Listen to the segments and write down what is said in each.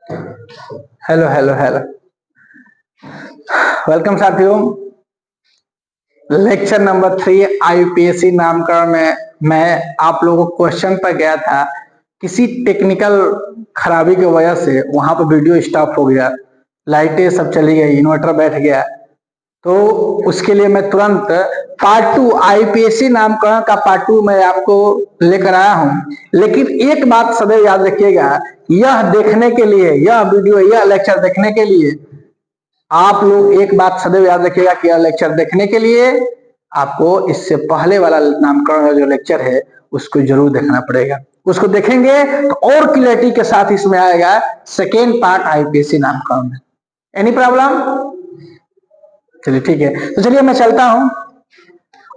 Hello hello hello, welcome साथियों। Lecture number 3 IPSC नामकरण में मैं आप लोगों को क्वेश्चन पर गया था। किसी टेक्निकल खराबी की वजह से वहां पर वीडियो स्टॉप हो गया, लाइटें सब चली गई, इन्वर्टर बैठ गया। तो उसके लिए मैं तुरंत पार्ट 2 आईपीएससी नामकरण का पार्ट 2 मैं आपको लेकर आया हूं। लेकिन एक बात सदैव याद रखिएगा, यह देखने के लिए, यह वीडियो, यह लेक्चर देखने के लिए आप लोग एक बात सदैव याद रखिएगा कि यह लेक्चर देखने के लिए आपको इससे पहले वाला नामकरण का जो लेक्चर है उसको जरूर देखना पड़ेगा। उसको देखेंगे तो और क्लियरिटी के साथ इसमें आएगा सेकेंड पार्ट आईपीएससी नामकरण में। Any problem? चलिए ठीक है, तो चलिए मैं चलता हूं।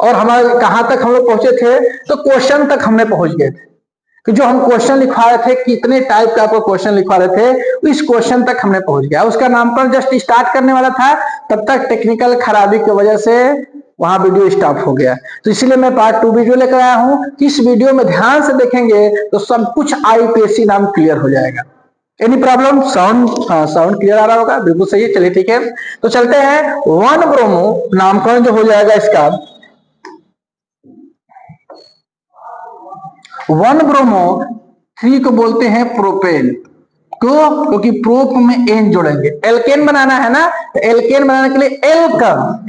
और हमारे कहां तक हम लोग पहुंचे थे, तो क्वेश्चन तक हमने पहुंच गए थे कि जो हम क्वेश्चन लिखवा रहे थे, कितने टाइप का आपको क्वेश्चन लिखवा रहे थे, इस क्वेश्चन तक हमने पहुंच गया। उसका नामकरण जस्ट स्टार्ट करने वाला था, तब तक टेक्निकल खराबी की वजह से वहां वीडियो स्टॉप हो गया। तो इसलिए मैं पार्ट 2 वीडियो लेकर आया हूं कि इस वीडियो में ध्यान से देखेंगे तो सब कुछ आईपीएससी नाम क्लियर हो जाएगा। Any problem? Sound? Sound clear आ रहा होगा, बिल्कुल सही है। चलिए ठीक है, तो चलते हैं। 1 ब्रोमो नामकरण जो हो जाएगा इसका 1 ब्रोमो 3 को बोलते हैं प्रोपेन। क्यों? क्योंकि प्रोप में एन जोड़ेंगे, एल्केन बनाना है ना। तो एल्केन बनाने के लिए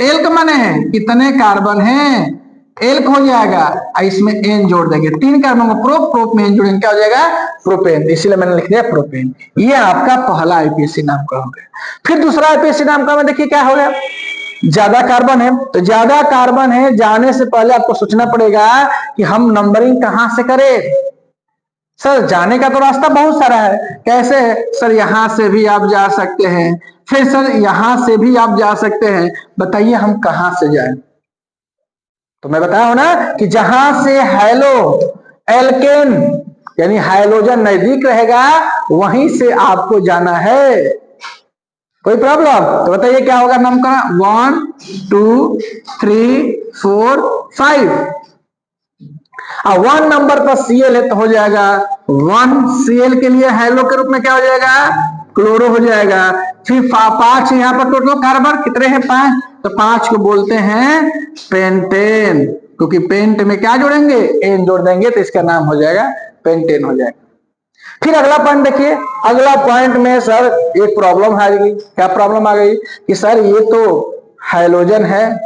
एल्क माने हैं कितने कार्बन हैं, एल्क हो जाएगा। इसमें एन जोड़ देंगे, 3 कार्बन को प्रोप में एन जोड़ेंगे, क्या हो जाएगा? प्रोपेन। इसीलिए मैंने लिख दिया प्रोपेन। ये आपका पहला आईपीएससी नामकरण हो गया। फिर दूसरा आईपीएससी नामकरण में देखिए क्या हो गया, ज्यादा कार्बन है। तो ज्यादा कार्बन है, जाने से पहले आपको सोचना पड़ेगा कि हम नंबरिंग कहां से करें। सर जाने का तो रास्ता बहुत सारा है। कैसे? सर यहां से भी आप जा सकते हैं, फिर सर यहां से भी आप जा सकते हैं। बताइए हम कहां से जाएं? तो मैं बताया हूं ना कि जहां से हैलो एल्केन यानी हाइड्रोजन नजदीक रहेगा वहीं से आपको जाना है। कोई प्रॉब्लम? तो बताइए क्या होगा नामकरण? 1 2 3 4 5। 1 नंबर पर सीएल है तो हो जाएगा 1 सीएल के लिए हेलो के रूप में क्या हो जाएगा? क्लोरो हो जाएगा। फिर 5 यहाँ पर टोटल कार्बन कितने हैं? 5। तो 5 को बोलते हैं पेंटेन, क्योंकि पेंट में क्या जोड़ेंगे? एन जोड़ देंगे, तो इसका नाम हो जाएगा पेंटेन हो जाएगा। फिर अगला पॉइंट देखिए, अगला पॉइंट में सर एक प्रॉब्लम आ गई। क्या प्रॉब्लम आ गई कि सर ये तो हाइड्रोजन है,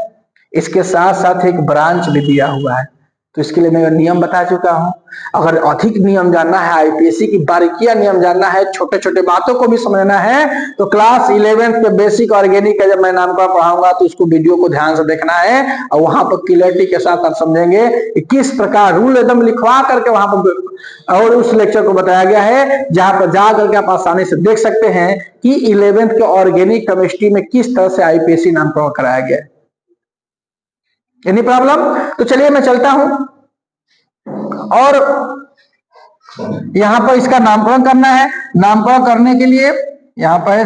इसके साथ साथ एक ब्रांच भी दिया हुआ है। तो इसके लिए मैं नियम बता चुका हूं। अगर अधिक नियम जानना है, आईपीएससी की बारीकियां नियम जानना है, छोटे छोटे बातों को भी समझना है, तो क्लास 11th के बेसिक ऑर्गेनिक का जब मैं नामकरण पढ़ाऊंगा तो उसको वीडियो को ध्यान से देखना है। और वहां पर क्लियरिटी के साथ आप समझेंगे कि किस प्रकार रूल एकदम लिखवा करके वहां पर और उस लेक्चर को बताया गया है, जहां पर जा करके आप आसानी से देख सकते हैं कि 11th के ऑर्गेनिक केमिस्ट्री में किस तरह से आईपीएससी नामकरण कराया गया है। Any problem? तो चलिए मैं चलता हूं और यहां पर इसका नामकरण करना है। नामकरण करने के लिए यहां पर है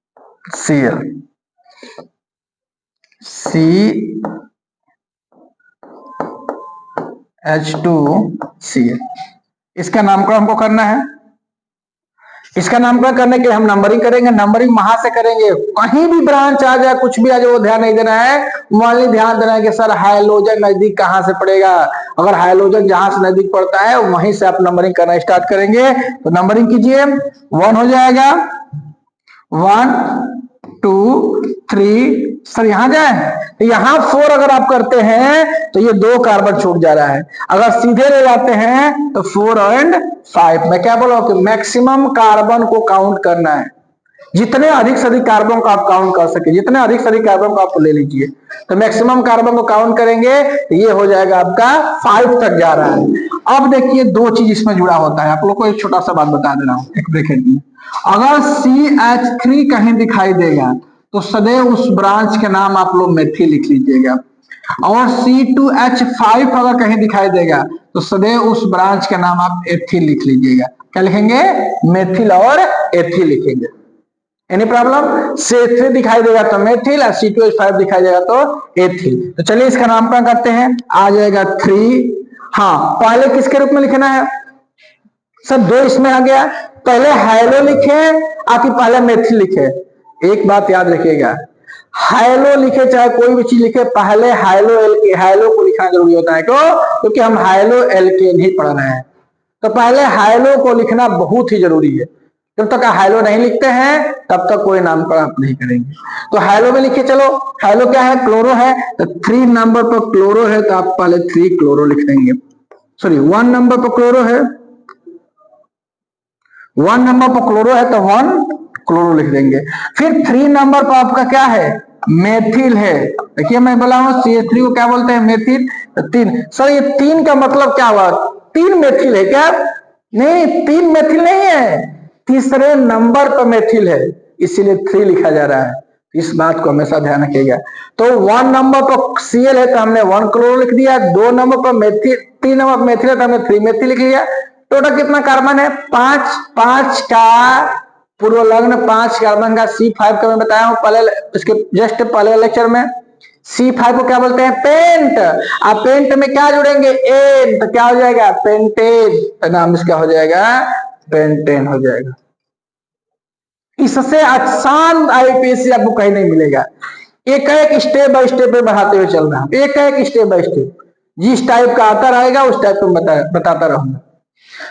CH2Cl CH2Cl इसका नामकरण हमको करना है। इसका नामकरण करने के लिए हम नंबरिंग करेंगे। नंबरिंग वहां से करेंगे, कहीं भी ब्रांच आ जाए, कुछ भी आ जाए, वो ध्यान नहीं देना है। वही ध्यान देना है कि सर हाइड्रोजन नजदीक कहां से पड़ेगा। अगर हाइड्रोजन जहां से नजदीक पड़ता है वहीं से आप नंबरिंग करना स्टार्ट करेंगे। तो नंबरिंग कीजिए, 1 हो जाएगा, 1 2 3। सर यहां जाए तो यहां 4 अगर आप करते हैं तो ये 2 कार्बन छूट जा रहा है। अगर सीधे ले जाते हैं तो 4 और 5। मैं क्या बोल रहा हूं कि मैक्सिमम कार्बन को काउंट करना है। जितने अधिक से अधिक कार्बन को आप काउंट कर सके, जितने अधिक से अधिक कार्बन को आप ले लीजिए। तो मैक्सिमम कार्बन को काउंट करेंगे तो ये हो जाएगा आपका 5 तक जा रहा है। अब देखिए 2 चीज इसमें जुड़ा होता है। आप लोग को एक छोटा सा बात बता दे रहा हूं, एक ब्रैकेट में अगर CH3 कहीं दिखाई देगा तो सदैव उस ब्रांच के नाम आप लोग मेथिल लिख लीजिएगा। और C2H5 अगर कहीं दिखाई देगा तो सदैव उस ब्रांच के नाम आप एथिल लिख लीजिएगा। क्या लिखेंगे? मेथिल और एथिल लिखेंगे। Any problem? C3 दिखाई देगा तो मेथिल और C2H5 दिखाई देगा तो एथिल। तो चलिए इसका नामकरण करते हैं। आ जाएगा 3। हाँ, पहले किसके रूप में लिखना है सर? 2 इसमें आ गया। पहले हाइलो लिखे आकि पहले मेथिल लिखे? एक बात याद रखिएगा, हाइलो लिखे चाहे कोई भी चीज लिखे, पहले हाइलो को लिखना जरूरी होता है। क्यों? क्योंकि हम हाइलो एल्केन ही पढ़ रहे हैं, तो पहले हाइलो को लिखना बहुत ही जरूरी है। जब तक हाइलो नहीं लिखते हैं तब तक कोई नामकरण आप नहीं करेंगे। तो हाइलो में लिखिए। चलो, हाइलो क्या है? क्लोरो है, तो 3 नंबर पर क्लोरो है तो आप पहले 3 क्लोरो लिख देंगे। सॉरी, 1 नंबर पर क्लोरो है, 1 नंबर पर क्लोरो है तो 1 क्लोरो लिख देंगे। फिर 3 नंबर पर आपका क्या है? मेथिल है। देखिए मैं बोला हूं CH3 को क्या बोलते हैं? मेथिल। तो 3। सर ये 3 का मतलब क्या हुआ? 3 मेथिल है क्या? नहीं, 3 मेथिल नहीं है, तीसरे नंबर पर मेथिल है, इसीलिए 3 लिखा जा रहा है। इस बात को हमेशा ध्यान रखिएगा। तो 1 नंबर पर Cl है तो हमने 1 क्लोरो लिख दिया, 2 नंबर पर मेथिल, 3 नंबर पर मेथिल है तो हमने 3 मेथिल लिख लिया। टोटल कितना कार्बन है? 5। 5 का पूर्व लग्न 5 कार्बन का C5 का मैं बताया हूं पहले, इसके जस्ट पहले लेक्चर में। C5 को क्या बोलते हैं? पेंट। अब पेंट में क्या जुड़ेंगे? एन, तो क्या हो जाएगा? पेंटेन। तो नाम इसका हो जाएगा पेंटेन हो जाएगा। इससे आसान आईपीएससी आपको कहीं नहीं मिलेगा। एक एक स्टेप बाय स्टेप बढ़ाते हुए चलना है, एक एक स्टेप बाय स्टेप। जिस टाइप का आता रहेगा उस टाइप को बताता रहूंगा।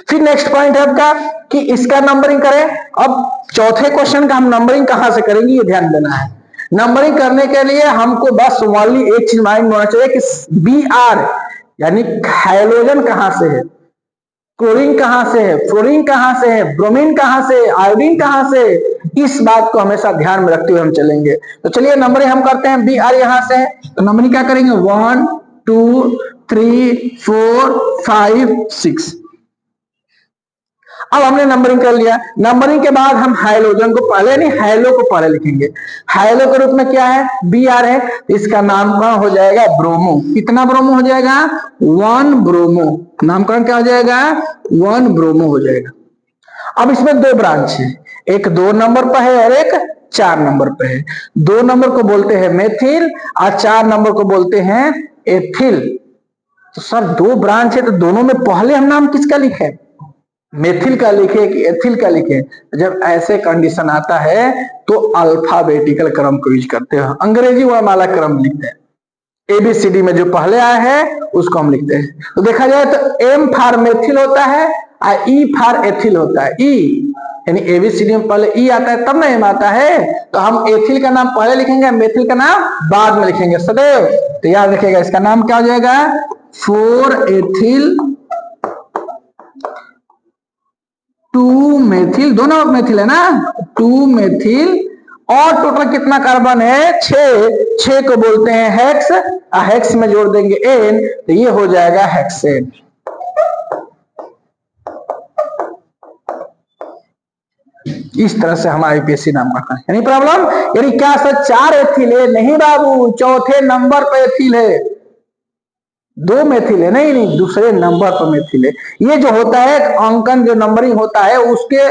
फिर नेक्स्ट पॉइंट है आपका कि इसका नंबरिंग करें। अब चौथे क्वेश्चन का हम नंबरिंग कहां से करेंगे ये ध्यान देना है। नंबरिंग करने के लिए हमको बस ओनली एक चीज माइंड में होना चाहिए कि Br यानी हाइड्रोजन कहां से है, क्लोरीन कहां से है, फ्लोरीन कहां से है, ब्रोमीन कहां से, आयोडीन कहां से, इस बात को हमेशा ध्यान में रखते हुए हम चलेंगे। तो चलिए नंबरिंग हम करते हैं। Br यहां से है तो नंबरिंग क्या करेंगे? 1 2 3 4 5 6। अब हमने नंबरिंग कर लिया। नंबरिंग के बाद हम हाइड्रोजन को पहले नहीं, हाइलो को पहले लिखेंगे। हाइलो के रूप में क्या है? Br है, इसका नामकरण हो जाएगा ब्रोमो। कितना ब्रोमो हो जाएगा? 1 ब्रोमो। नामकरण क्या हो जाएगा? 1 ब्रोमो हो जाएगा। अब इसमें 2 ब्रांच है, एक 2 नंबर पर है और एक 4 नंबर पे है। 2 नंबर को बोलते हैं मेथिल और 4 नंबर को बोलते हैं एथिल। तो सर 2 ब्रांच है तो दोनों में पहले हम नाम किसका लिखे? मेथिल का लिखे कि एथिल का लिखे? जब ऐसे कंडीशन आता है तो अल्फाबेटिकल क्रम को यूज करते हैं, अंग्रेजी वर्णमाला क्रम लिखते हैं। ABCD में जो पहले आया है उसको हम लिखते हैं। तो देखा जाए तो M फॉर मेथिल होता है और E फॉर एथिल होता है। E यानी ABCD में पहले E आता है तब ना M आता है, तो हम एथिल का नाम पहले लिखेंगे, मेथिल का नाम बाद में लिखेंगे सदैव। तो याद रखिएगा इसका नाम क्या हो जाएगा? 4 एथिल 2 मेथिल, दोनों मेथिल है ना, 2 मेथिल। और टोटल कितना कार्बन है? 6। 6 को बोलते हैं हेक्स, हेक्स में जोड़ देंगे N तो ये हो जाएगा हेक्सेन। इस तरह से हम आईपीएससी नाम का यानी प्रॉब्लम। यानी क्या सर 4 एथिल है? नहीं बाबू, चौथे नंबर पर एथिल है। 2 मेथिल है, नहीं नहीं, दूसरे नंबर पर मेथिल है। ये जो होता है अंकन, जो नंबरिंग होता है उसके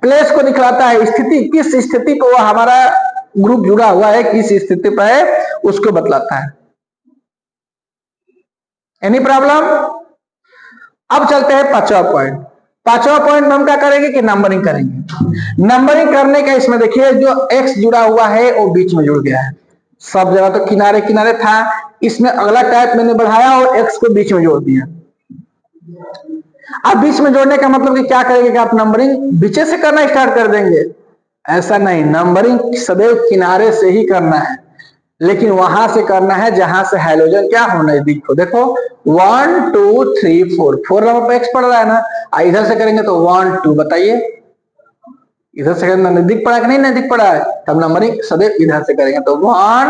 प्लेस को दिखलाता है, स्थिति, किस स्थिति पर वो हमारा ग्रुप जुड़ा हुआ है, किस स्थिति पर है उसको बतलाता है। Any problem? अब चलते हैं 5वां पॉइंट। 5वां पॉइंट में हम क्या करेंगे कि नंबरिंग करेंगे। नंबरिंग करने का इसमें देखिए जो x जुड़ा हुआ है वो बीच में जुड़ गया है। सब जगह तो किनारे किनारे था, इसमें अगला टाइप मैंने बढ़ाया और x को बीच में जोड़ दिया। अब बीच में जोड़ने का मतलब कि क्या करेंगे कि आप नंबरिंग बीचे से करना स्टार्ट कर देंगे? ऐसा नहीं, नंबरिंग सदैव किनारे से ही करना है, लेकिन वहां से करना है जहां से हाइड्रोजन क्या हो, नजदीक हो। देखो 1 2 3 4, 4 नंबर पे x पड़ रहा है ना, इधर से करेंगे तो 1 2, बताइए इधर से करना नजदीक पड़ा कि नहीं नजदीक पड़ा है? तब नंबरिंग सदैव इधर से करेंगे तो 1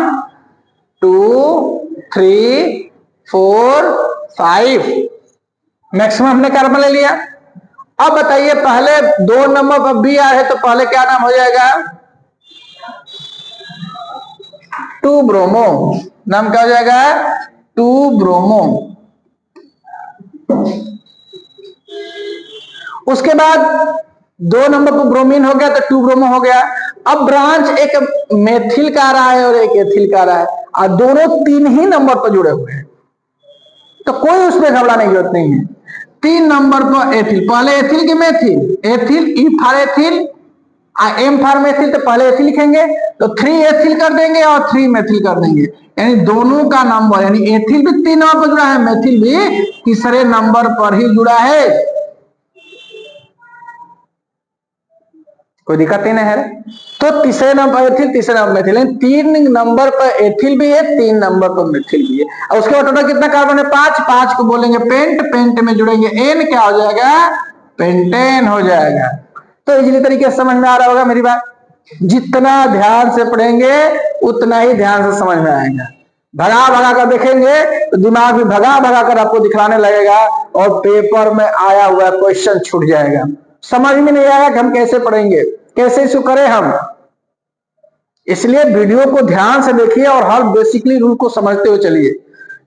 2 3 4 5। मैक्सिमम हमने कार्बन ले लिया। अब बताइए पहले 2 नंबर पर Br है तो पहले क्या नाम हो जाएगा? 2 ब्रोमो। नाम क्या हो जाएगा? 2 ब्रोमो। उसके बाद 2 नंबर पर ब्रोमीन हो गया तो 2 ब्रोमो हो गया। अब ब्रांच एक मेथिल का आ रहा है और एक एथिल का आ रहा है, और दोनों 3 ही नंबर पर जुड़े हुए हैं, तो कोई उसमें घबराने की जरूरत नहीं है। 3 नंबर पर एथिल, पहले एथिल की methyl, ethyl E for ethyl, M for methyl, तो पहले एथिल लिखेंगे, तो 3 एथिल कर देंगे और 3 मेथिल कर देंगे, यानी दोनों का नंबर, यानी एथिल भी 3 नंबर पर जुड़ा है, मेथिल भी तीसरे नंबर पर ही जुड़ा है, कोई दिक्कत नहीं है। तो तीसरे नंबर एथिल, तीसरे नंबर मेथिल, 3 नंबर पर एथिल भी है, 3 नंबर पर मेथिल भी है, और उसके बाद टोटल कितना कार्बन है 5, 5 को बोलेंगे पेंट, पेंट में जुड़ेंगे एन, क्या हो जाएगा पेंटेन हो जाएगा। तो इजीली तरीके से समझ में आ रहा होगा मेरी बात, जितना ध्यान से पढ़ेंगे उतना ही ध्यान से समझ में आएगा। भगा भगा कर देखेंगे तो दिमाग भी भगा भगा कर आपको दिखलाने लगेगा और पेपर में आया हुआ क्वेश्चन छूट जाएगा, समझ में नहीं आएगा कि हम कैसे पढ़ेंगे, कैसे इसको करें हम। इसलिए वीडियो को ध्यान से देखिए और हर बेसिकली रूल को समझते हुए चलिए,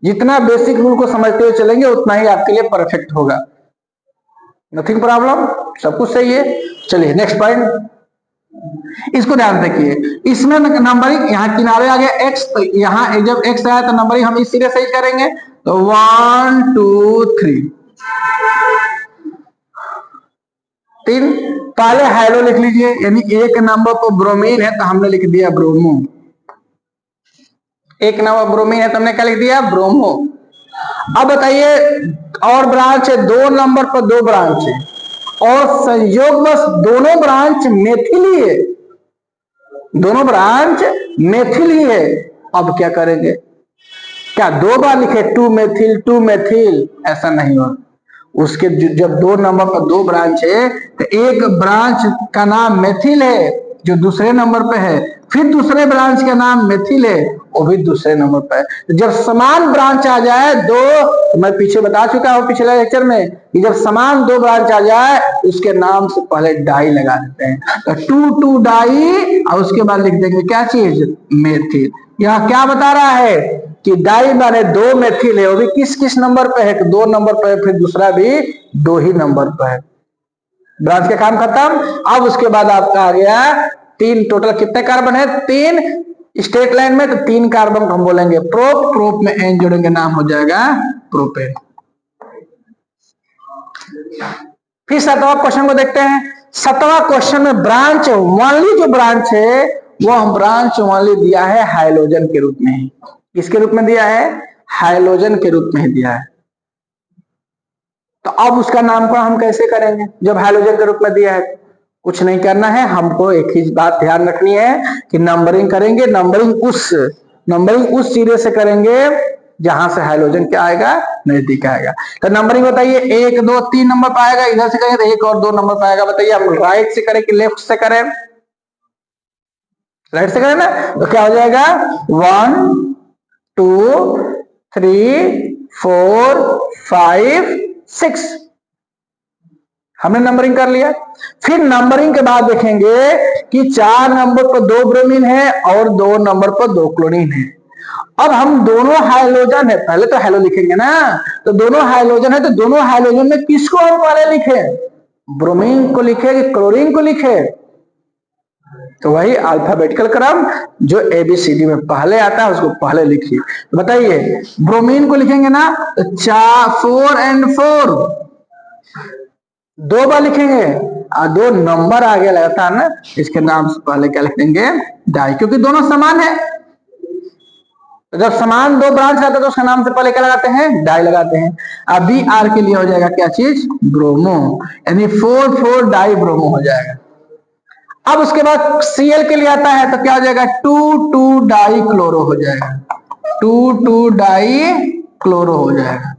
जितना बेसिक रूल को समझते हुए चलेंगे उतना ही आपके लिए परफेक्ट होगा। नथिंग प्रॉब्लम, सब कुछ सही है। चलिए नेक्स्ट पॉइंट, इसको ध्यान देखिए, इसमें नंबरिंग यहाँ किनारे आ गया एक्स, तो यहाँ जब एक्स आया तो नंबरिंग हम इस सिरे से ही करेंगे, तो 1 2 3 3, पहले हाइड्रो लिख लीजिए, यानी एक नंबर पर ब्रोमीन है तो हमने लिख दिया ब्रोमो, एक नंबर ब्रोमीन है तो हमने क्या लिख दिया ब्रोमो। अब बताइए और ब्रांच है, 2 नंबर पर 2 ब्रांच है और संयोग बस दोनों ब्रांच मेथिल ही है, दोनों ब्रांच मेथिल ही है। अब क्या करेंगे, क्या 2 बार लिखे 2 मेथिल 2 मेथिल, ऐसा नहीं होगा। उसके जब 2 नंबर पर 2 ब्रांच है तो एक ब्रांच का नाम मेथिल है जो दूसरे नंबर पे है, फिर दूसरे ब्रांच का नाम मेथिल है वो भी दूसरे नंबर पर है। जब समान ब्रांच आ जाए दो, तो मैं पीछे बता चुका हूं पिछले लेक्चर में कि जब समान 2 ब्रांच आ जाए उसके नाम से पहले डाई लगा देते हैं, तो 2 2 डाई और उसके बाद लिख देंगे क्या चीज मेथिल। यह क्या बता रहा है कि डाई माने 2 मेथिल है, वो भी किस किस नंबर पे है, 2 नंबर पे है, फिर दूसरा भी 2 ही नंबर पे है। ब्रांच का काम खत्म। अब उसके बाद आपका आ गया 3, टोटल कितने कार्बन है 3 स्ट्रेट लाइन में, तो 3 कार्बन को हम बोलेंगे प्रोप, प्रोप में एन जोड़ेंगे नाम हो जाएगा प्रोपेन। फिर 7वां क्वेश्चन को देखते हैं। 7वां क्वेश्चन में ब्रांच ओनली जो ब्रांच है वो हम ब्रांच ओनली दिया है हाइड्रोजन के रूप में ही। किसके रूप में दिया है, हाइड्रोजन के रूप में ही दिया है। तो अब उसका नामकरण हम कैसे करेंगे जब हाइड्रोजन के रूप में दिया है, कुछ नहीं करना है, हमको एक ही बात ध्यान रखनी है कि नंबरिंग करेंगे, नंबरिंग उस सिरे से करेंगे जहां से हाइड्रोजन क्या आएगा नजदीक आएगा। तो नंबरिंग बताइए 1 2 3 नंबर पाएगा, इधर से करेंगे तो 1 और 2 नंबर पाएगा। बताइए हम राइट से करें कि लेफ्ट से करें, राइट से करें ना, तो क्या हो जाएगा 1 2 3 4 5 6, हमने नंबरिंग कर लिया। फिर नंबरिंग के बाद देखेंगे कि 4 नंबर पर 2 ब्रोमीन है और 2 नंबर पर 2 क्लोरीन है। अब हम दोनों हाइड्रोजन है, पहले तो हाइड्रो लिखेंगे ना, तो दोनों हाइड्रोजन है तो दोनों हाइड्रोजन में किसको हम पहले लिखे, ब्रोमीन को लिखे कि क्लोरीन को लिखे, तो वही अल्फाबेटिकल क्रम जो ABCD में पहले आता है उसको पहले लिखिए। तो बताइए ब्रोमीन को लिखेंगे ना, तो 4 and 4 2 बार लिखेंगे और 2 नंबर आगे लगता है ना, इसके नाम से पहले क्या लिख देंगे डाई, क्योंकि दोनों समान है। तो जब समान 2 ब्रांच रहता है तो उसका नाम से पहले क्या लगाते हैं डाई लगाते हैं। अब BR के लिए हो जाएगा क्या चीज ब्रोमो, यानी 4 4 डाई ब्रोमो हो जाएगा। अब उसके बाद Cl के लिए आता है तो क्या हो जाएगा 2 2 डाई क्लोरो हो जाएगा, 2 2 डाई क्लोरो हो जाएगा।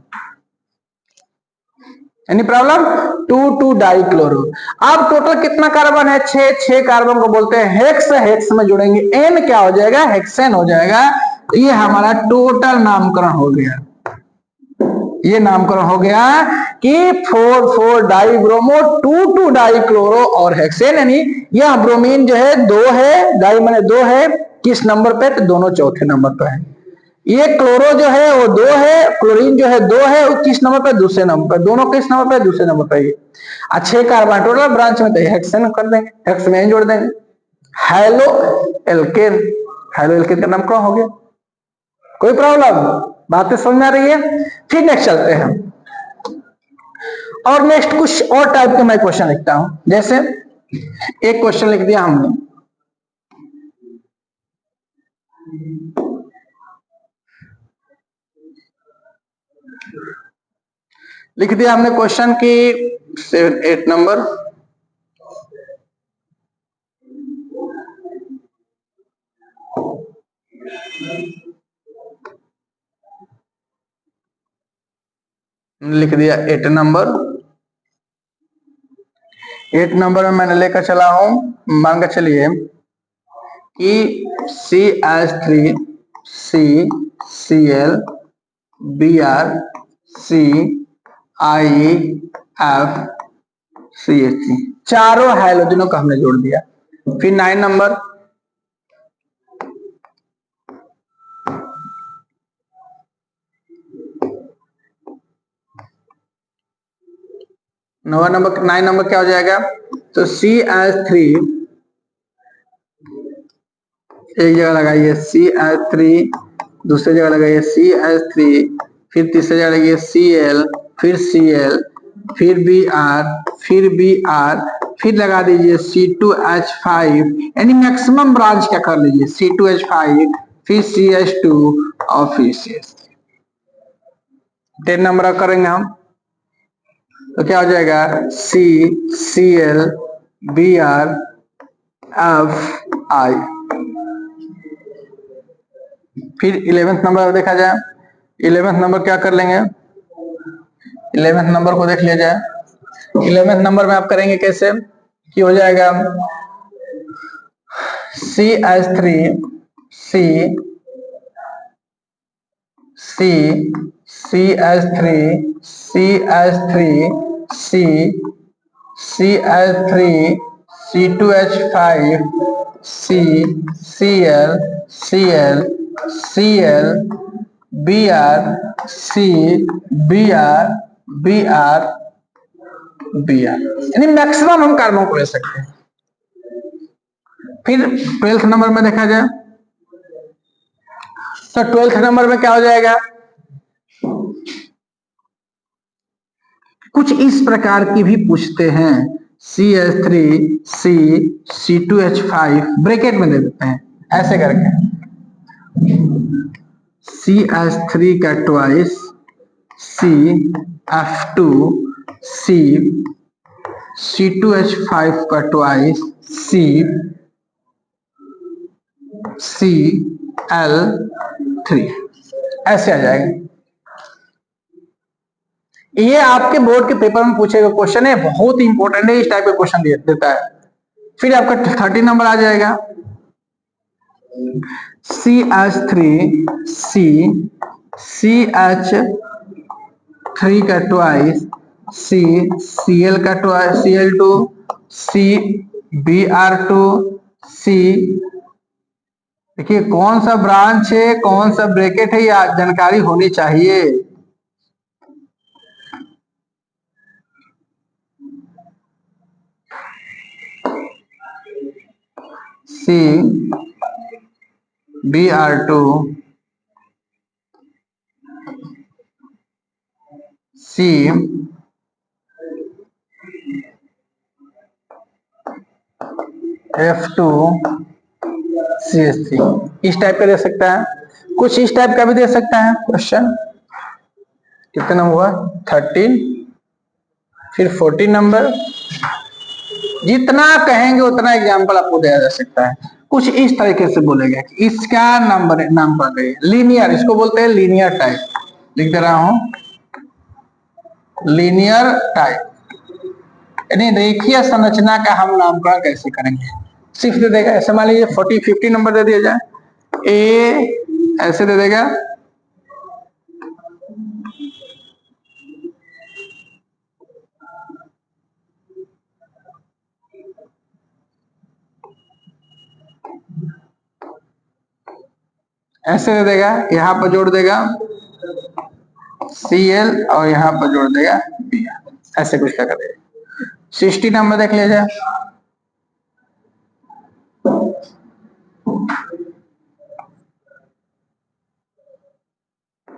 Any problem, 2 2 die chloro. अब टोटल कितना कार्बन है 6 कार्बन को बोलते हैं हेक्स, हेक्स में जोड़ेंगे N क्या हो जाएगा हेक्सेन हो जाएगा। तो ये हमारा टोटल नामकरण हो गया, ये नामकरण हो गया कि 4 4 डाई ब्रोमो 2 2 डाई क्लोरो और हेक्सेन, यानी यह ब्रोमीन जो है 2 है, डाई माने 2 है, किस नंबर पे तो दोनों चौथे नंबर पे है। ये क्लोरो जो है वो 2 है, क्लोरीन जो है 2 है, वो किस नंबर पे दूसरे नंबर पे, दोनों किस नंबर पे दूसरे नंबर पे। 6 कार्बन टोटल ब्रांच में तो हेक्सेन कर देंगे, हेक्स में जोड़ देंगे। हेलो एल्केन, हेलो एल्केन का नामकरण हो गया। कोई प्रॉब्लम, बातें समझ में आ रही है? फिर नेक्स्ट चलते हैं। और नेक्स्ट कुछ और टाइप के मैं क्वेश्चन लिखता हूं। जैसे एक क्वेश्चन लिख दिया हमने, लिख दिया हमने क्वेश्चन की 7-8 नंबर, लिख दिया 8 नंबर। 8 नंबर में मैंने लेकर चला हूं, मान के चलिए कि CH3 CCl Br ClF CH3, चारों हैलोजनों को हमने जोड़ दिया। फिर 9 नंबर, नवा नंबर 9 नंबर क्या हो जाएगा? तो CH3 एक जगह लगाइए CH3, दूसरी जगह लगाइए CH3, फिर तीसरी जगह लगाइए Cl, फिर Cl, फिर Br, फिर Br, फिर लगा दीजिए C2H5, यानी मैक्सिमम ब्रांच क्या कर लीजिए C2H5, फिर CH2 और फिर CH3। 10 नंबर करेंगे हम तो क्या हो जाएगा? CCl Br Fi। फिर 11th नंबर देखा जाए, 11th नंबर क्या कर लेंगे? 11th नंबर को देख लिया जाए। 11th नंबर में आप करेंगे कैसे कि हो जाएगा CH3 C C CH3 CH3 C CH3 C2H5 C Cl Cl Cl Br C Br Br Br, यानी मैक्सिमम हम कार्बन को ले सकते हैं। फिर 12th नंबर में देखा जाए तो 12th नंबर में क्या हो जाएगा? कुछ इस प्रकार की भी पूछते हैं, CH3 C C2H5 ब्रैकेट में दे देते हैं ऐसे करके, CH3 का ट्वाइस CF2 C C2H5 का ट्वाइस C Cl3, ऐसे आ जाएगा। ये आपके बोर्ड के पेपर में पूछे गए क्वेश्चन है, बहुत इंपॉर्टेंट है, इस टाइप के क्वेश्चन देता है। फिर आपका 30 नंबर आ जाएगा CH3 C CH3 का ट्वाइस C Cl का twice Cl2 C Br2 C, देखिए कौन सा ब्रांच है कौन सा ब्रैकेट है, ये जानकारी होनी चाहिए। C Br2 C F2 CH3, इस टाइप का दे सकता है, कुछ इस टाइप का भी दे सकता है क्वेश्चन। कितना हुआ? 13, फिर 14 नंबर, जितना कहेंगे उतना एग्जाम्पल आपको दिया जा सकता है। कुछ इस तरीके से बोलेगा कि इसका नंबर नाम पड़ गई लीनियर, इसको बोलते हैं लीनियर टाइप, लिख दे रहा हूं लीनियर टाइप, यानी रेखीय संरचना का हम नामकरण कैसे करेंगे, सिर्फ दे देगा ऐसे। मान लीजिए 40-50 नंबर दे दिया जाए, ए ऐसे दे देगा, ऐसे दे देगा, यहाँ पर जोड़ देगा Cl और यहाँ पर जोड़ देगा Br, ऐसे कुछ क्या करेगा। 60 नंबर देख लीजिए,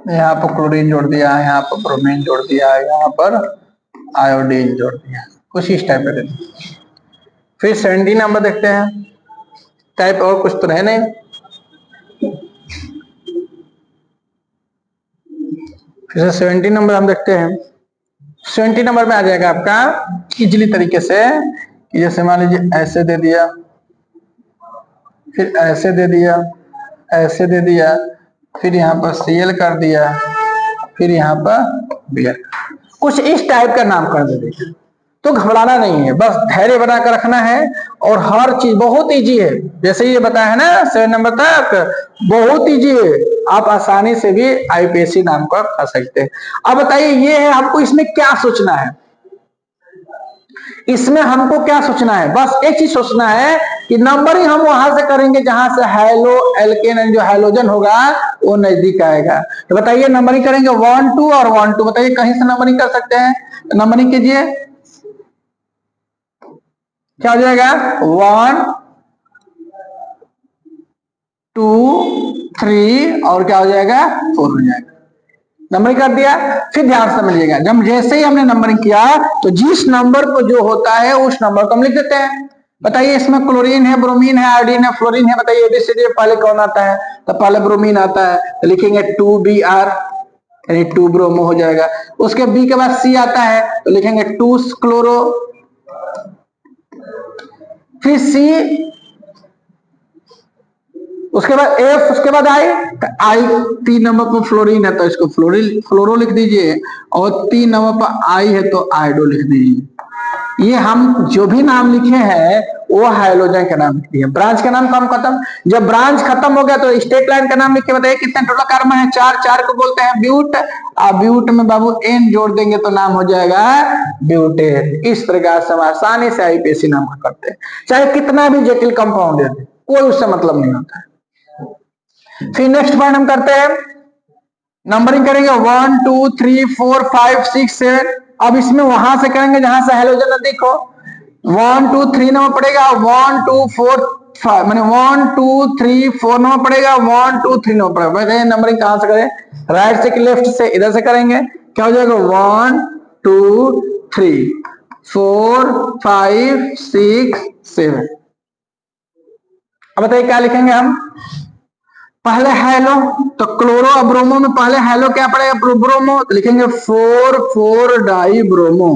यहाँ पर क्लोरीन जोड़ दिया, यहाँ पर ब्रोमीन जोड़ दिया, यहाँ पर आयोडीन जोड़ दिया, कुछ इस टाइप का। फिर 17 नंबर देखते हैं, टाइप और कुछ तो है नहीं। फिर 17 नंबर हम देखते हैं। 17 नंबर में आ जाएगा आपका इजीली तरीके से कि जैसे मान लीजिए ऐसे दे दिया, फिर ऐसे दे दिया, ऐसे दे दिया, फिर यहाँ पर Cl कर दिया, फिर यहाँ पर Br, कुछ इस टाइप का नामकरण दे दिया। तो घबराना नहीं है, बस धैर्य बना कर रखना है और हर चीज बहुत इजी है। जैसे ये बताया है ना 7 नंबर तक बहुत इजी है, आप आसानी से भी आईपीएससी नाम का कर सकते हैं। अब बताइए ये है, हमको इसमें क्या सोचना है, इसमें हमको क्या सोचना है, बस एक चीज सोचना है कि नंबरिंग हम वहां से करेंगे जहां से हैलो एल्केन जो हैलोजन होगा वो नजदीक आएगा। तो बताइए नंबरिंग करेंगे 1 2 और 1 2, बताइए कहीं से नंबरिंग कर सकते हैं, नंबरिंग कीजिए, क्या हो जाएगा 1 2 3 और क्या हो जाएगा 4 हो जाएगा। नंबरिंग कर दिया, फिर ध्यान से समझिएगा, जब जैसे ही हमने नंबरिंग किया तो जिस नंबर पर जो होता है उस नंबर को हम लिख देते हैं। बताइए इसमें क्लोरीन है, ब्रोमीन है, आयोडीन है, फ्लोरीन है, बताइए एबीसीडी पहले कौन आता है, तो पहले ब्रोमीन आता है, तो लिखेंगे 2Br यानी 2 ब्रोमो हो जाएगा। उसके बी के बाद सी आता है तो लिखेंगे 2 क्लोरो, फिर सी, उसके बाद एफ, उसके बाद आई, आई 3 नंबर पर फ्लोरीन है तो इसको फ्लोरो लिख दीजिए, और 3 नंबर पर आई है तो आयोडो लिख दीजिए। ये हम जो भी नाम लिखे हैं वो हाइड्रोजन का नाम लिख दिए। ब्रांच का नाम कम खत्म, जब ब्रांच खत्म हो गया तो स्टेट लाइन का नाम लिख के बताइए कितने टोटल कार्बन है, 4, 4 को बोलते हैं ब्यूट, और ब्यूट में बाबू एन जोड़ देंगे तो नाम हो जाएगा ब्यूटेन। इस प्रकार से हम आसानी से आईपीएससी नाम करते हैं, चाहे कितना भी जटिल कंपाउंड दे दे, कोई उससे मतलब नहीं होता है। फिर नेक्स्ट पॉइंट हम करते हैं, नंबरिंग करेंगे 1 2 3 4 5 6 7। अब इसमें वहां से करेंगे जहां से हेलोजन नजदीक हो, 1 2 3 नंबर पड़ेगा, 1 2 4 5 माने 1 2 3 4 नंबर पड़ेगा, 1 2 3 नंबर पड़ेगा। नंबरिंग कहां से करें, राइट से कि लेफ्ट से, इधर से करेंगे, क्या हो जाएगा 1 2 3 4 5 6 7। अब बताइए क्या लिखेंगे हम, पहले हैलो तो क्लोरो और ब्रोमो में पहले हैलो क्या पड़ेगा ब्रोमो, तो लिखेंगे 4 4 डाई ब्रोमो।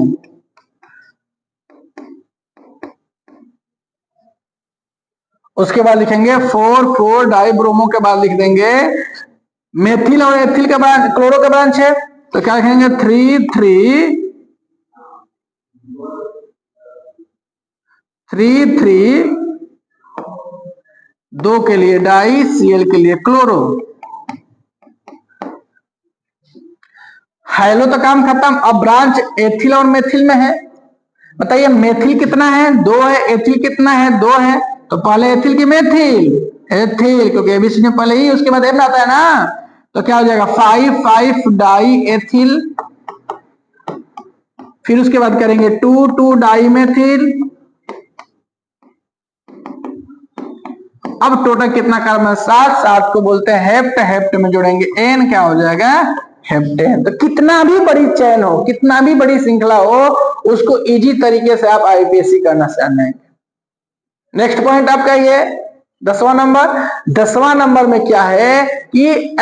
उसके बाद लिखेंगे 4 4 डाई ब्रोमो के बाद लिख देंगे मेथिल और एथिल का ब्रांच, क्लोरो का ब्रांच है तो क्या लिखेंगे 3 3 2 के लिए डाई, Cl के लिए क्लोरो। हैलो तो काम खत्म, अब ब्रांच एथिल और मेथिल में है। बताइए मेथिल कितना है 2 है, एथिल कितना है 2 है, तो पहले एथिल की मेथिल एथिल, क्योंकि एबीसी में पहले ही उसके बाद एन आता है ना, तो क्या हो जाएगा 5 5 डाई एथिल, फिर उसके बाद करेंगे 2 2 डाई मेथिल। अब टोटल कितना कार्बन 7, 7 को बोलते हैं हेप्ट, हेप्ट में जोड़ेंगे एन, क्या हो जाएगा हेप्टेन। तो कितना भी बड़ी चैन हो, कितना भी बड़ी श्रृंखला हो, उसको इजी तरीके से आप आईपीएससी करना जानेंगे। नेक्स्ट पॉइंट आपका ये 10वां नंबर, 10वां नंबर में क्या है कि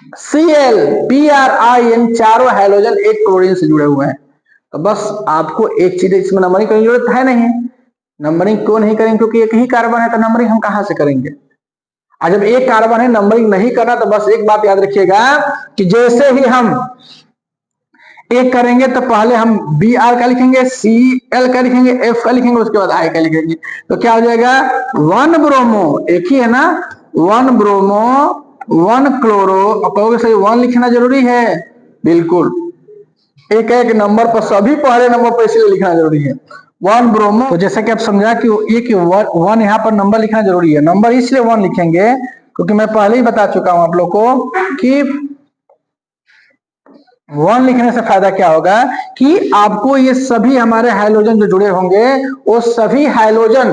FCl PRIN चारों हाइड्रोजन एक क्लोरीन से जुड़े हुए हैं। तो बस आपको एक चीज इसमें नंबरिंग करने की जरूरत है नहीं, नंबरिंग क्यों नहीं करेंगे, क्योंकि एक ही कार्बन है तो नंबरिंग हम कहां से करेंगे। आज जब एक कार्बन है नंबरिंग नहीं करना, तो बस एक बात याद रखिएगा कि जैसे ही हम एक करेंगे तो पहले हम Br का लिखेंगे, Cl का लिखेंगे, F का लिखेंगे, उसके बाद I का लिखेंगे, तो क्या हो जाएगा 1 ब्रोमो, एक ही है ना 1 ब्रोमो 1 क्लोरो। और कहोगे सही 1 लिखना जरूरी है, बिल्कुल एक एक नंबर पर सभी पहले नंबर पर इसलिए लिखना जरूरी है 1 ब्रोमो। तो जैसा कि आप समझा कि ये कि 1 यहाँ पर नंबर लिखना जरूरी है, नंबर इसलिए 1 लिखेंगे क्योंकि मैं पहले ही बता चुका हूं आप लोग को कि 1 लिखने से फायदा क्या होगा कि आपको ये सभी हमारे हाइड्रोजन जो जुड़े होंगे वो सभी हाइड्रोजन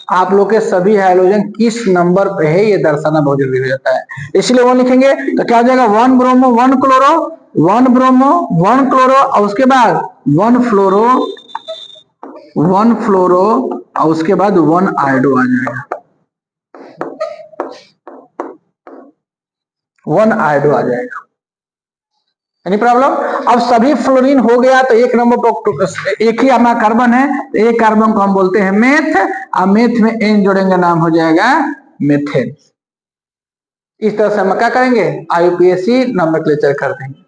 आप लोग के सभी हाइड्रोजन किस नंबर पे है ये दर्शाना बहुत जरूरी हो जाता है, इसलिए वो लिखेंगे तो क्या हो जाएगा 1 ब्रोमो 1 क्लोरो 1 ब्रोमो 1 क्लोरो और उसके बाद 1 फ्लोरो 1 फ्लोरो और उसके बाद 1 आयोडो आ जाएगा, 1 आयोडो आ जाएगा। Any problem? अब सभी फ्लोरीन हो गया तो एक नंबर पर एक ही हमारा कार्बन है, तो एक कार्बन को हम बोलते हैं मेथ, और मेथ में एन जोड़ेंगे नाम हो जाएगा मेथेन। इस तरह से हम क्या करेंगे आईयूपीएसी नोमेनक्लेचर कर देंगे।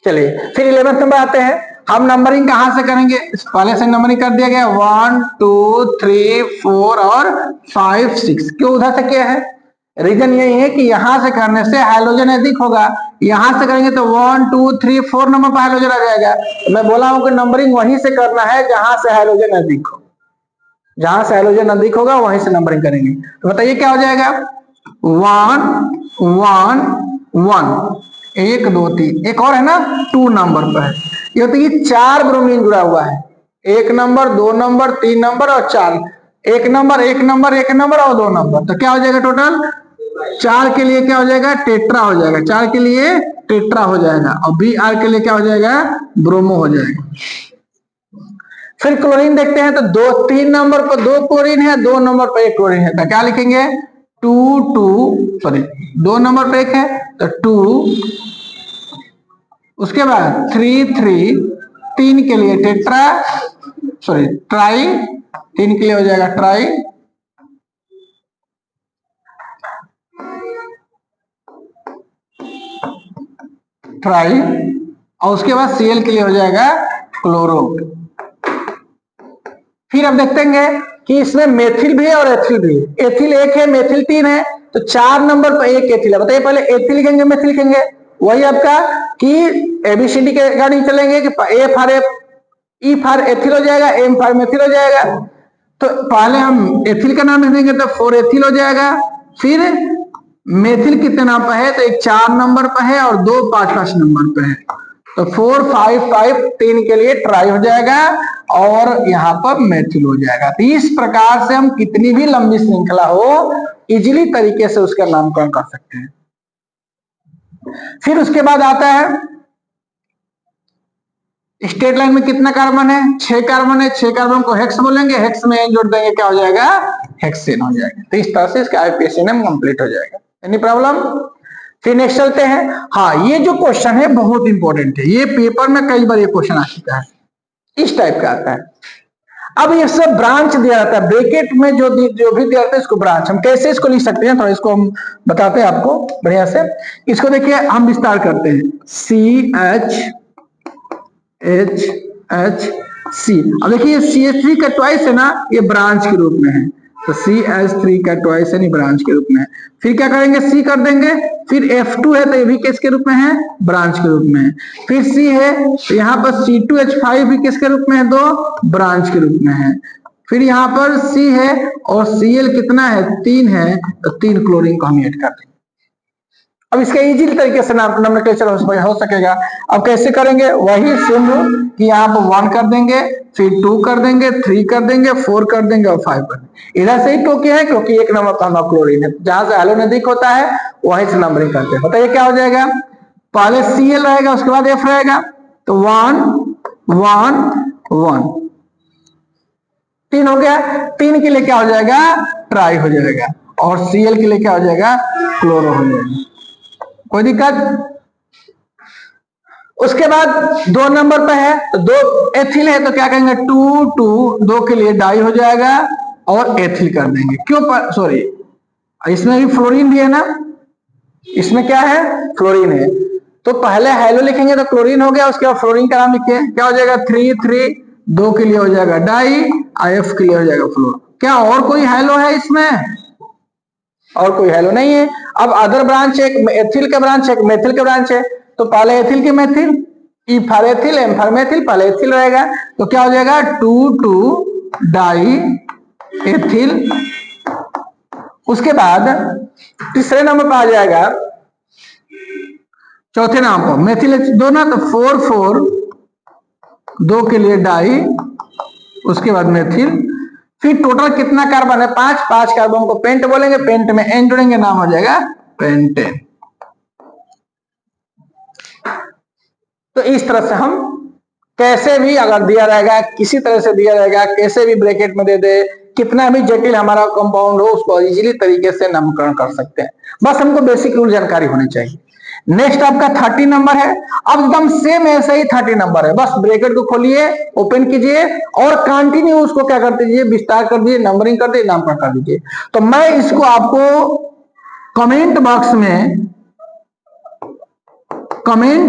चलिए फिर 11th नंबर आते हैं, हम नंबरिंग कहां से करेंगे, पहले से नंबरिंग कर दिया गया 1 2 3 4 और 5 6। क्यों उधर से किया है, रीजन यही है कि यहां से करने से हाइड्रोजन अधिक होगा, यहां से करेंगे तो 1 2 3 4 नंबर पर हाइड्रोजन आ जाएगा। तो मैं बोला हूं कि नंबरिंग वहीं से करना है जहां से हाइड्रोजन अधिक हो, जहां से हाइड्रोजन अधिक होगा वहीं से नंबरिंग करेंगे। तो बताइए क्या हो जाएगा 1 1 1 1 2 3, एक और है ना 2 नंबर पर है। ये तो ये 4 ब्रोमीन जुड़ा हुआ है, 1 नंबर 2 नंबर 3 नंबर और 4, 1 नंबर 1 नंबर 1 नंबर और 2 नंबर, तो क्या हो जाएगा टोटल 4 के लिए क्या हो जाएगा टेट्रा हो जाएगा, 4 के लिए टेट्रा हो जाएगा, और बी आर के लिए क्या हो जाएगा ब्रोमो हो जाएगा। फिर क्लोरीन देखते हैं तो 3 नंबर पर 2 क्लोरीन है, 2 नंबर पर 1 क्लोरीन है, तो क्या लिखेंगे 2 नंबर पर 1 है तो 2, उसके बाद 3 3, 3 के लिए टेट्रा ट्राई, 3 के लिए हो जाएगा ट्राई, ट्राई, और उसके बाद Cl के लिए हो जाएगा क्लोरो। फिर अब देखते हैं कि इसमें मेथिल भी है और एथिल भी है, एथिल 1 है मेथिल 3 है, तो 4 नंबर पर 1 एथिल है। बताइए पहले एथिल लिखेंगे मेथिल लिखेंगे, वही आपका कि एबीसीडी के अकॉर्डिंग चलेंगे कि A for E for ethyl हो जाएगा, एम फॉर मेथिल हो जाएगा। तो पहले हम एथिल का नाम लिख देंगे तो 4 एथिल हो जाएगा। फिर मेथिल कितने नाम पर है, तो एक 4 नंबर पर है और 2 5 नंबर पर है, तो 4 5 5, 3 के लिए ट्राई हो जाएगा और यहाँ पर मेथिल हो जाएगा। तो इस प्रकार से हम कितनी भी लंबी श्रृंखला हो इजीली तरीके से उसका नामकरण कर सकते हैं। फिर उसके बाद आता है स्टेट लाइन में कितना कार्बन है, 6 कार्बन है, 6 कार्बन को हेक्स बोलेंगे, हेक्स में जोड़ देंगे क्या हो जाएगा हेक्सेन हो जाएगा। तो इस तरह से इसका आईयूपीएसी कंप्लीट हो जाएगा। Any problem? फिर नेक्स्ट चलते हैं। हाँ ये जो क्वेश्चन है बहुत इंपॉर्टेंट है, ये पेपर में कई बार ये क्वेश्चन आ चुका है, इस टाइप का आता है। अब ये सब ब्रांच दिया जाता है ब्रैकेट में, जो भी दिया जाता है इसको ब्रांच, हम कैसे इसको लिख सकते हैं, तो इसको हम बताते हैं आपको बढ़िया से। इसको देखिए हम विस्तार करते हैं CHHC। अब देखिए CH3 का ट्वाइस है ना, ये ब्रांच के रूप में है, तो CH3 का ट्वाइस है, ब्रांच के रूप में है। फिर क्या करेंगे C कर देंगे, फिर F2 है तो ये भी किसके रूप में है ब्रांच के रूप में है। फिर C है तो यहाँ पर C2H5 भी किसके रूप में है 2 ब्रांच के रूप में है। फिर यहाँ पर C है और Cl कितना है 3 है, तो 3 क्लोरीन को हम ऐड कर देंगे। अब इसका इजी तरीके से नोमेनक्लेचर हो सकेगा। अब कैसे करेंगे, वही सेम कि यहाँ पर 1 कर देंगे, फिर 2 कर देंगे, 3 कर देंगे, 4 कर देंगे और 5 कर देंगे। इधर से ही टू किया है क्योंकि 1 नंबर पर हमारा क्लोरीन है, जहां से हाइड्रोजन अधिक होता है वहीं से नंबरिंग करते हैं। बताइए क्या हो जाएगा, पहले Cl रहेगा उसके बाद F रहेगा, तो 1 1 1, 3 हो गया। 3 के लिए क्या हो जाएगा ट्राई हो जाएगा, और Cl के लिए क्या हो जाएगा क्लोरो हो जाएगा। कोई दिक्कत? उसके बाद 2 नंबर पे है तो 2 एथिल है, तो क्या कहेंगे 2 2, 2 के लिए डाई हो जाएगा और एथिल कर देंगे। क्यों सॉरी इसमें भी फ्लोरीन भी है ना, इसमें क्या है फ्लोरीन है, तो पहले हाइलो लिखेंगे तो क्लोरीन हो गया, उसके बाद फ्लोरीन का नाम लिखिए, क्या हो जाएगा 3 3, 2 के लिए हो जाएगा डाई, IF के लिए हो जाएगा फ्लोर। क्या और कोई हाइलो है इसमें? और कोई हाइलो नहीं है। अब अदर ब्रांच है, एक एथिल का ब्रांच है, एक मेथिल का ब्रांच है, तो पहले एथिल की methyl, E for ethyl, M for methyl, पहले एथिल रहेगा, तो क्या हो जाएगा 2 2 डाई एथिल। उसके बाद तीसरे नंबर पर आ जाएगा, चौथे नाम पर मेथिल 2 ना, तो 4 4, 2 के लिए डाई, उसके बाद मेथिल। फिर टोटल कितना कार्बन है, 5, 5 कार्बन को पेंट बोलेंगे, पेंट में एन जोड़ेंगे, नाम हो जाएगा पेंटेन। तो इस तरह से हम कैसे भी अगर दिया रहेगा, किसी तरह से दिया रहेगा, कैसे भी ब्रैकेट में दे दे, कितना भी जटिल हमारा कंपाउंड हो, उसको इजीली तरीके से नामकरण कर सकते हैं। बस हमको बेसिक रूल जानकारी होनी चाहिए। नेक्स्ट आपका 30 नंबर है। अब एकदम सेम ऐसे ही 30 नंबर है, बस ब्रैकेट को खोलिए, ओपन कीजिए और कंटिन्यू उसको क्या कर दीजिए, विस्तार कर दीजिए, नंबरिंग कर दीजिए, नामकरण कर दीजिए। तो मैं इसको आपको कमेंट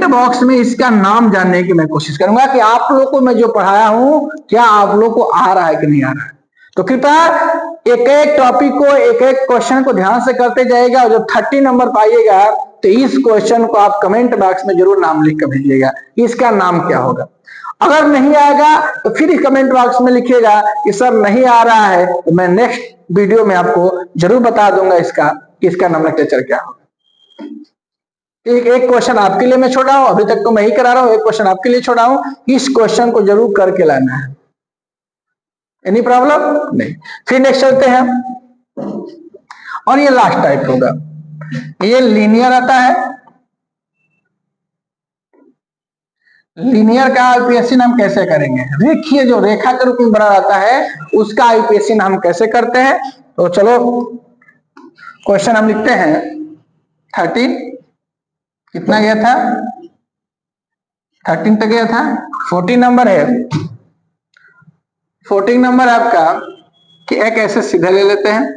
बॉक्स में इसका नाम जानने की मैं कोशिश करूंगा कि आप लोगों को मैं जो पढ़ाया हूं क्या आप लोग को आ रहा है कि नहीं आ रहा है। तो कृपया एक एक टॉपिक को, एक एक क्वेश्चन को ध्यान से करते जाइएगा और जब 30 नंबर पाइएगा तो इस क्वेश्चन को आप कमेंट बॉक्स में जरूर नाम लिख कर भेजिएगा, इसका नाम क्या होगा। अगर नहीं आएगा तो फिर कमेंट बॉक्स में लिखिएगा कि सर नहीं आ रहा है, तो मैं नेक्स्ट वीडियो में आपको जरूर बता दूंगा इसका नोमेनक्लेचर क्या होगा। एक क्वेश्चन आपके लिए मैं छोड़ा हूं, अभी तक तो मैं ही करा रहा हूं, एक क्वेश्चन आपके लिए छोड़ा हूं, इस क्वेश्चन को जरूर करके लाना है। एनी प्रॉब्लम नहीं। फिर नेक्स्ट चलते हैं और ये लास्ट टाइप होगा, ये लीनियर आता है। लीनियर का आईपीएससी नाम कैसे करेंगे, देखिए जो रेखा के रूप में बना रहता है उसका आईपीएससी नाम कैसे करते हैं। तो चलो क्वेश्चन हम लिखते हैं 13, कितना गया था, 13 तक गया था। 14 नंबर है, 14 नंबर आपका कि एक ऐसे सीधा ले लेते हैं।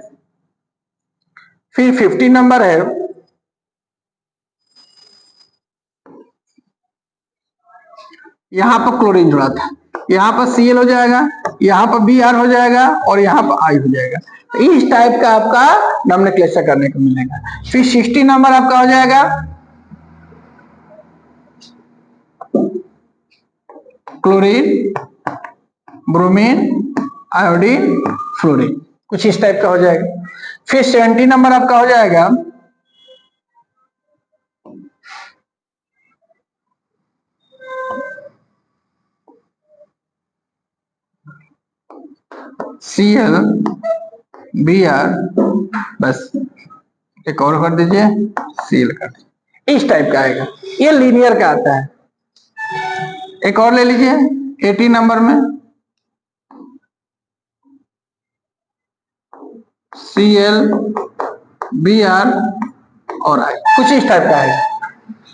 फिर 15 नंबर है, यहां पर क्लोरीन जुड़ा था, यहां पर Cl हो जाएगा, यहां पर Br हो जाएगा और यहां पर I हो जाएगा। इस टाइप का आपका नोमेनक्लेचर करने को मिलेगा। फिर 60 नंबर आपका हो जाएगा क्लोरीन, ब्रोमीन, आयोडीन, फ्लोरीन, कुछ इस टाइप का हो जाएगा। फिर 70 नंबर आपका हो जाएगा Cl, Br, बस एक और कर दीजिए, Cl कर दीजिए, इस टाइप का आएगा। ये लीनियर का आता है। एक और ले लीजिए 80 नंबर में Cl, Br और I, कुछ इस टाइप का है।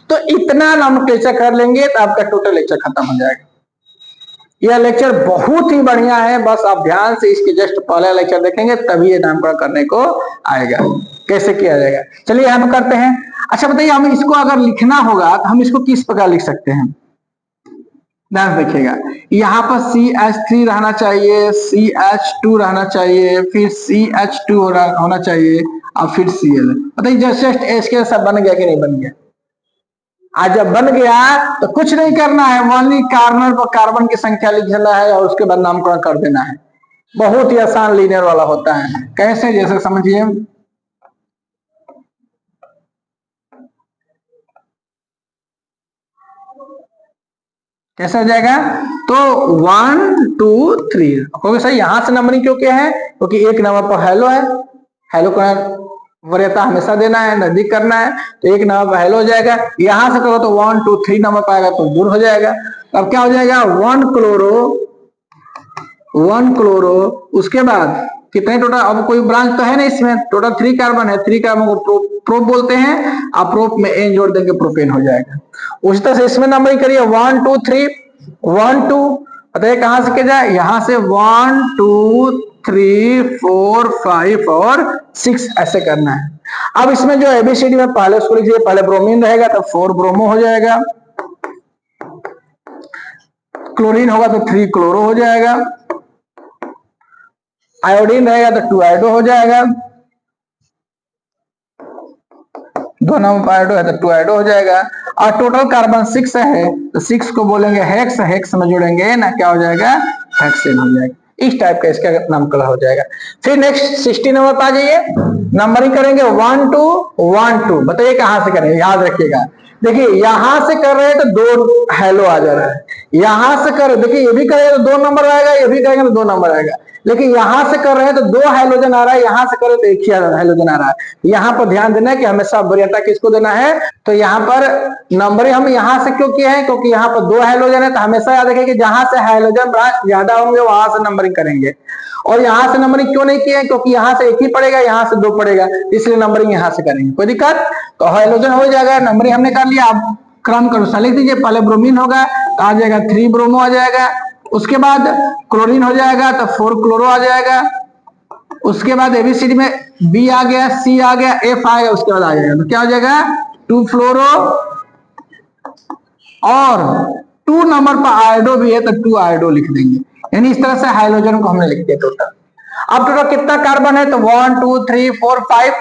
तो इतना नोमेनक्लेचर कर लेंगे तो आपका टोटल लेक्चर खत्म हो जाएगा। यह लेक्चर बहुत ही बढ़िया है, बस आप ध्यान से इसके जस्ट पहला लेक्चर देखेंगे तभी ये नामकरण करने को आएगा, कैसे किया जाएगा। चलिए हम करते हैं। अच्छा बताइए, हम इसको अगर लिखना होगा तो हम इसको किस प्रकार लिख सकते हैं, ध्यान देखिएगा। यहाँ पर CH3 रहना चाहिए, CH2 रहना चाहिए, फिर CH2 होना चाहिए और फिर Cl। बताइए जस्ट एच के सब बन गया कि नहीं बन गया। आज जब बन गया तो कुछ नहीं करना है, ओनली कार्बन पर कार्बन की संख्या लिखना है और उसके बाद नामकरण कर देना है। बहुत ही आसान लीनियर वाला होता है। कैसे, जैसे समझिए, कैसे हो जाएगा। तो 1 2 3 क्योंकि सही यहां से नंबरिंग क्यों किया है, क्योंकि एक नंबर पर हेलो है, हेलो का वरीयता हमेशा देना है, नजदीक करना है, तो एक नंबर पर हेलो हो जाएगा। यहां से करो तो 1 2 3 नंबर पाएगा तो दूर हो जाएगा। अब क्या हो जाएगा, 1 क्लोरो, उसके बाद कितने टोटल, अब कोई ब्रांच तो है नहीं इसमें, टोटल 3 कार्बन है, 3 कार्बन को प्रोप बोलते हैं, आप प्रोप में एन जोड़ देंगे प्रोपेन हो जाएगा। उसी तरह से इसमें नंबरिंग करिए 1 2 3 1 2, बताइए कहां से किया जाए, यहां से 1 2 3 4 5 और 6 ऐसे करना है। अब इसमें जो एबीसीडी में पहले उसको लिखिए, पहले ब्रोमीन रहेगा तो 4 ब्रोमो हो जाएगा, क्लोरीन होगा तो 3 क्लोरो हो जाएगा, आयोडीन रहेगा तो 2 आयोडो हो जाएगा, 2 नंबर आयोडो है तो 2 आयोडो हो जाएगा। और टोटल कार्बन 6 है तो 6 को बोलेंगे हेक्स, हेक्स में जोड़ेंगे ना क्या हो जाएगा, हेक्सेन हो जाएगा। इस टाइप का इसका नामकरण हो जाएगा। फिर नेक्स्ट 60 नंबर पर आ जाइए, नंबरिंग करेंगे 1 2 1 2, बताइए कहां से करेंगे, याद रखिएगा। देखिए यहां से कर रहे हैं तो 2 हेलो आ जा रहा है, यहां से कर देखिए ये भी करेंगे तो 2 नंबर आएगा, ये भी करेंगे तो 2 नंबर आएगा। लेकिन यहां से कर रहे हैं तो 2 हाइड्रोजन आ रहा है, यहां से करें तो 1 ही हाइड्रोजन आ रहा है। यहाँ पर ध्यान देना है कि हमेशा वरीयता किसको देना है, तो यहाँ पर नंबरिंग हम यहाँ से क्यों किए हैं, क्योंकि यहाँ पर 2 हाइड्रोजन है, तो हमेशा याद रखें कि जहां से हाइड्रोजन ब्रांच ज्यादा होंगे वहां से नंबरिंग करेंगे। और यहाँ से नंबरिंग क्यों नहीं किए, क्योंकि यहाँ से 1 ही पड़ेगा, यहाँ से 2 पड़ेगा, इसलिए नंबरिंग यहाँ से करेंगे। कोई दिक्कत, तो हाइड्रोजन हो जाएगा, नंबरिंग हमने कर लिया। आप क्रम के अनुसार लिख दीजिए, पहले ब्रोमीन होगा तो आ जाएगा 3 ब्रोमो आ जाएगा, उसके बाद क्लोरीन हो जाएगा तो 4 क्लोरो आ जाएगा, उसके बाद एबीसीडी में बी आ गया, सी आ गया, एफ आ गया, उसके बाद आ जाएगा तो क्या हो जाएगा 2 फ्लोरो, और 2 नंबर पर आयोडो भी है तो 2 आयोडो लिख देंगे। यानी इस तरह से हाइड्रोजन को हमने लिख दिया टोटल। अब टोटल कितना कार्बन है, तो 1 2 3 4 5,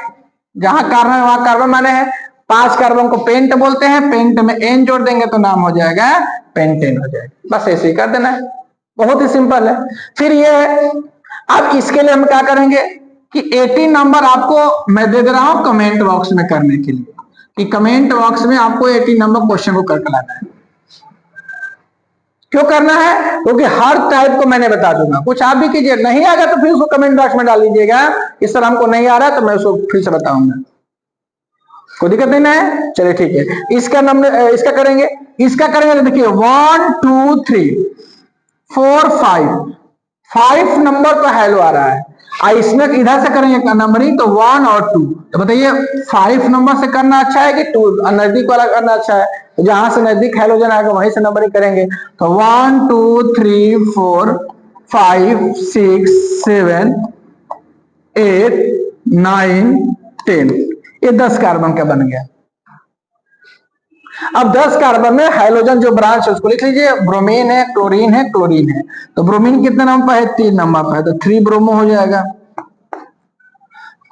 जहां कार्बन है वहां कार्बन माने हैं। 5 कार्बन को पेंट बोलते हैं, पेंट में एन जोड़ देंगे तो नाम हो जाएगा पेंटेन हो जाएगा। बस ऐसे ही कर देना है, बहुत ही सिंपल है। फिर ये अब इसके लिए हम क्या करेंगे कि 18 नंबर आपको मैं दे दे रहा हूं कमेंट बॉक्स में करने के लिए, कि कमेंट बॉक्स में आपको 18 नंबर क्वेश्चन को करके लाना है। क्यों करना है, क्योंकि हर टाइप को मैंने बता दूंगा। कुछ आप भी कीजिए, नहीं आएगा तो फिर उसको कमेंट बॉक्स में डाल दीजिएगा, इस तरह हमको नहीं आ रहा तो मैं उसको फिर से बताऊंगा, कोई दिक्कत नहीं ना है। चलिए ठीक है, इसका नंबर इसका करेंगे तो देखिए 1 2 3 4 5 नंबर पर हेलो आ रहा है। इसमें इधर से करेंगे नंबरिंग तो 1 और 2, तो बताइए 5 नंबर से करना अच्छा है कि 2 नजदीक वाला करना अच्छा है, तो जहां से नजदीक हाइड्रोजन आएगा वहीं से नंबरिंग करेंगे। तो 1 2 3 4 5 6 7 8 9 10, ये 10 कार्बन का बन गया। अब 10 कार्बन में हाइड्रोजन जो ब्रांच है उसको लिख लीजिए, ब्रोमीन है, क्लोरीन है, क्लोरीन है। तो ब्रोमीन कितने नंबर पर है, 3 नंबर पर है, तो 3 ब्रोमो हो जाएगा।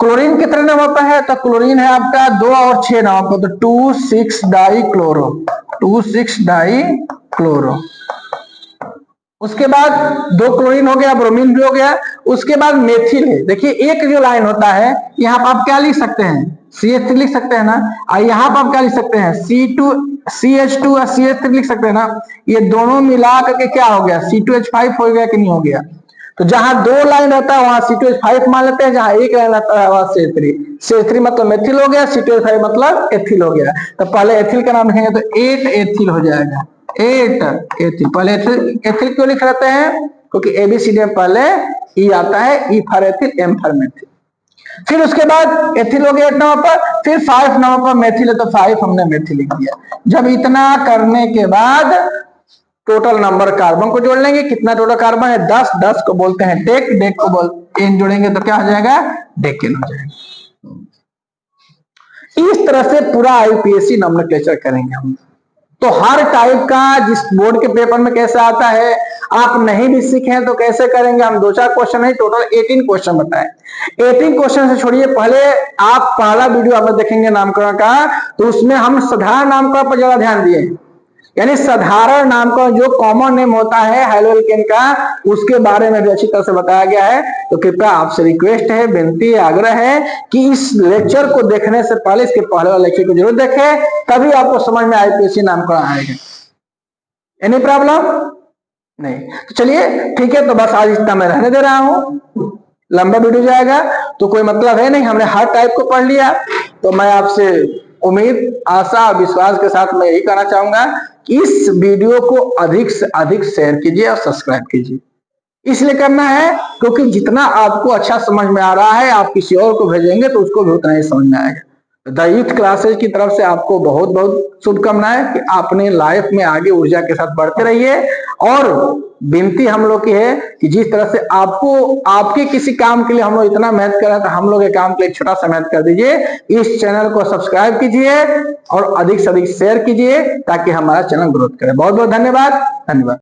क्लोरीन कितने नंबर पर है, तो क्लोरीन है आपका 2 और 6 नंबर पर, तो 2 6 डाई क्लोरो, 2 6 डाई क्लोरो। उसके बाद 2 क्लोरीन हो गया, ब्रोमीन भी हो गया। उसके बाद मेथिल है, देखिए एक जो लाइन होता है यहाँ पर आप क्या लिख सकते हैं, CH3 लिख सकते हैं ना, और यहाँ पर आप क्या लिख सकते हैं CH2 और CH3 लिख सकते हैं ना। ये दोनों मिला करके क्या हो गया, C2H5 हो गया कि नहीं हो गया। तो जहां 2 लाइन रहता है वहां C2H5 मान लेते हैं, जहां 1 लाइन रहता है वहां CH3 मतलब मेथिल हो गया, C2H5 मतलब एथिल हो गया। तो पहले एथिल का नाम लिखेंगे तो 8 एथिल हो जाएगा, 8 एथिल। पहले एथिल क्यों लिख रहते हैं, क्योंकि एबीसीडी में पहले ई आता है, E for ethyl, M for methyl. फिर उसके बाद एथिल हो गया 8 नंबर पर, फिर 5 नंबर पर मेथिल है तो 5 हमने मेथिल लिख दिया। जब इतना करने के बाद टोटल नंबर कार्बन को जोड़ लेंगे, कितना टोटल कार्बन है 10, 10 को बोलते हैं डेक, डेक को एन जोड़ेंगे तो क्या हो जाएगा, डेकेन हो जाएगा। इस तरह से पूरा आईपीएससी नोमेनक्लेचर करेंगे हम। तो हर टाइप का जिस बोर्ड के पेपर में कैसे आता है, आप नहीं भी सीखे तो कैसे करेंगे हम। 2-4 क्वेश्चन नहीं, टोटल 18 क्वेश्चन बताए। 18 क्वेश्चन से छोड़िए, पहले आप पहला वीडियो आप देखेंगे नामकरण का, तो उसमें हम साधारण नामकरण पर ज्यादा ध्यान दिए, यानी साधारण नामकरण जो कॉमन नेम होता है हाइड्रोएल्केन का, उसके बारे में भी अच्छी तरह से बताया गया है। तो कृपया आपसे रिक्वेस्ट है, विनती है, आग्रह है कि इस लेक्चर को देखने से पहले इसके पहले वाले लेक्चर को जरूर देखें, तभी आपको समझ में आईपीएससी नामकरण आएगा। एनी प्रॉब्लम नहीं, तो चलिए ठीक है, तो बस आज इतना मैं रहने दे रहा हूं, लंबा वीडियो जाएगा तो कोई मतलब है नहीं, हमने हर टाइप को पढ़ लिया। तो मैं आपसे उम्मीद, आशा, विश्वास के साथ मैं यही कहना चाहूंगा कि इस वीडियो को अधिक से अधिक शेयर कीजिए और सब्सक्राइब कीजिए। इसलिए करना है क्योंकि जितना आपको अच्छा समझ में आ रहा है, आप किसी और को भेजेंगे तो उसको भी उतना ही समझ में आएगा। द यूथ क्लासेज की तरफ से आपको बहुत बहुत शुभकामनाएं कि अपने लाइफ में आगे ऊर्जा के साथ बढ़ते रहिए। और विनती हम लोग की है कि जिस तरह से आपको आपके किसी काम के लिए हम लोग इतना मेहनत कर रहे हैं, तो हम लोग के काम के लिए छोटा सा मेहनत कर दीजिए। इस चैनल को सब्सक्राइब कीजिए और अधिक से अधिक शेयर कीजिए ताकि हमारा चैनल ग्रोथ करे। बहुत बहुत धन्यवाद।